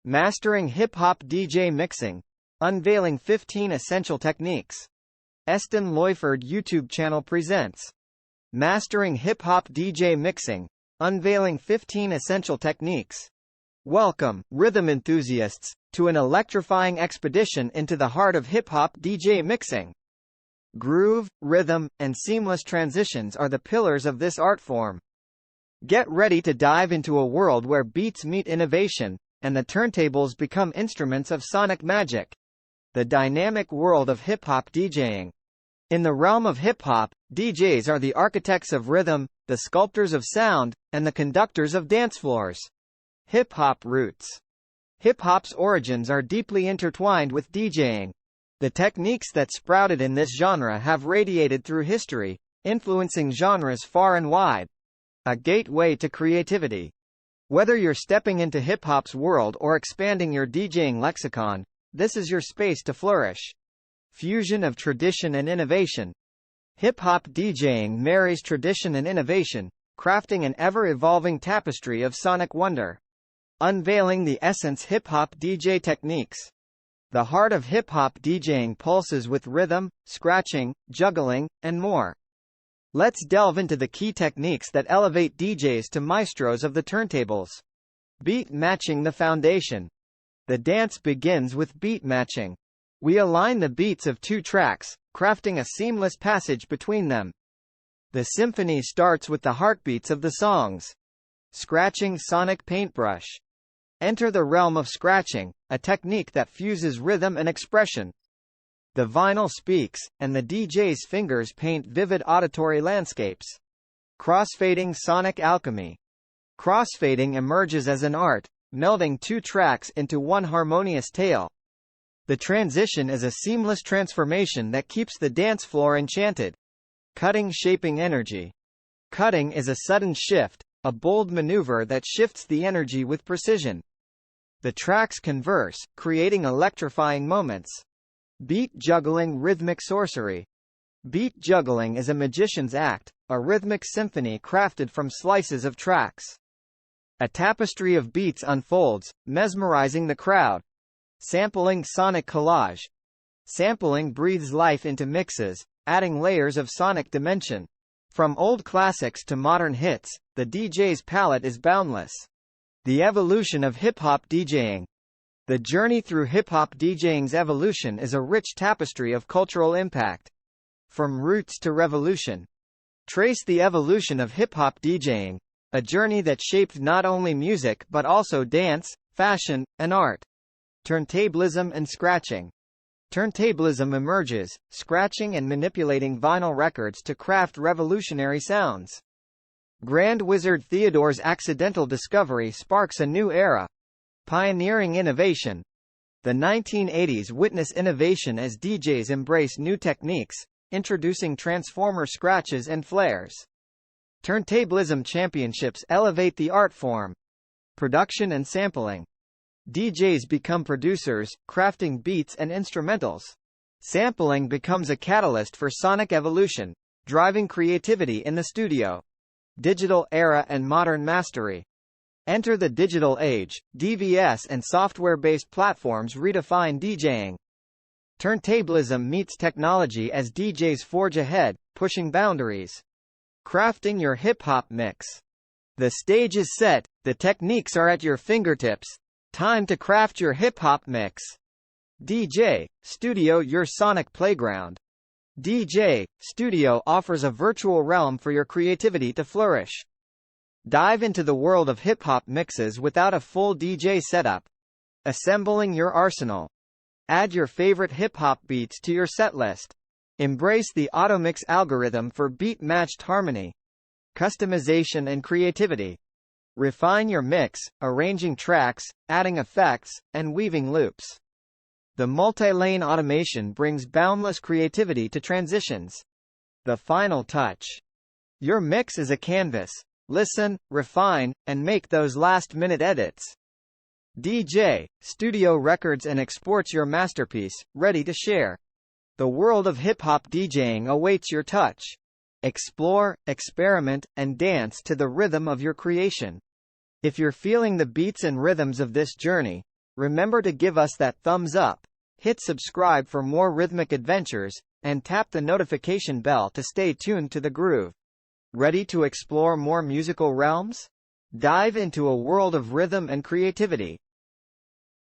Mastering Hip-Hop DJ Mixing. Unveiling 15 Essential Techniques. Eston Loyford YouTube channel presents Mastering Hip-Hop DJ Mixing. Unveiling 15 Essential Techniques. Welcome, rhythm enthusiasts, to an electrifying expedition into the heart of hip-hop DJ mixing. Groove, rhythm, and seamless transitions are the pillars of this art form. Get ready to dive into a world where beats meet innovation, and the turntables become instruments of sonic magic. The dynamic world of hip-hop DJing. In the realm of hip-hop, DJs are the architects of rhythm, the sculptors of sound, and the conductors of dance floors. Hip-hop roots. Hip-hop's origins are deeply intertwined with DJing. The techniques that sprouted in this genre have radiated through history, influencing genres far and wide. A gateway to creativity. Whether you're stepping into hip-hop's world or expanding your DJing lexicon, this is your space to flourish. Fusion of tradition and innovation. Hip-hop DJing marries tradition and innovation, crafting an ever-evolving tapestry of sonic wonder. Unveiling the essence hip-hop DJ techniques. The heart of hip-hop DJing pulses with rhythm, scratching, juggling, and more. Let's delve into the key techniques that elevate DJs to maestros of the turntables. Beat matching, the foundation. The dance begins with beat matching. We align the beats of two tracks, crafting a seamless passage between them. The symphony starts with the heartbeats of the songs. Scratching sonic paintbrush. Enter the realm of scratching, a technique that fuses rhythm and expression. The vinyl speaks, and the DJ's fingers paint vivid auditory landscapes. Crossfading sonic alchemy. Crossfading emerges as an art, melding two tracks into one harmonious tale. The transition is a seamless transformation that keeps the dance floor enchanted. Cutting shaping energy. Cutting is a sudden shift, a bold maneuver that shifts the energy with precision. The tracks converse, creating electrifying moments. Beat juggling, rhythmic sorcery. Beat juggling is a magician's act, a rhythmic symphony crafted from slices of tracks. A tapestry of beats unfolds, mesmerizing the crowd. Sampling sonic collage. Sampling breathes life into mixes, adding layers of sonic dimension. From old classics to modern hits, the DJ's palette is boundless. The evolution of hip-hop DJing. The journey through hip-hop DJing's evolution is a rich tapestry of cultural impact. From roots to revolution. Trace the evolution of hip-hop DJing, a journey that shaped not only music but also dance, fashion, and art. Turntablism and scratching. Turntablism emerges, scratching and manipulating vinyl records to craft revolutionary sounds. Grand Wizard Theodore's accidental discovery sparks a new era. Pioneering innovation. The 1980s witness innovation as DJs embrace new techniques, introducing transformer scratches and flares. Turntablism championships elevate the art form. Production and sampling. DJs become producers, crafting beats and instrumentals. Sampling becomes a catalyst for sonic evolution, driving creativity in the studio. Digital era and modern mastery. Enter the digital age. DVS and software-based platforms redefine DJing. Turntablism meets technology as DJs forge ahead, pushing boundaries. Crafting your hip-hop mix. The stage is set, the techniques are at your fingertips. Time to craft your hip-hop mix. DJ Studio, your sonic playground. DJ Studio offers a virtual realm for your creativity to flourish. Dive into the world of hip-hop mixes without a full DJ setup. Assembling your arsenal. Add your favorite hip-hop beats to your setlist. Embrace the AutoMix algorithm for beat-matched harmony. Customization and creativity. Refine your mix, arranging tracks, adding effects, and weaving loops. The multi-lane automation brings boundless creativity to transitions. The final touch. Your mix is a canvas. Listen, refine, and make those last-minute edits. DJ Studio records and exports your masterpiece, ready to share. The world of hip-hop DJing awaits your touch. Explore, experiment, and dance to the rhythm of your creation. If you're feeling the beats and rhythms of this journey, Remember to give us that thumbs up, hit subscribe for more rhythmic adventures, and tap the notification bell to stay tuned to the groove. Ready to explore more musical realms? Dive into a world of rhythm and creativity.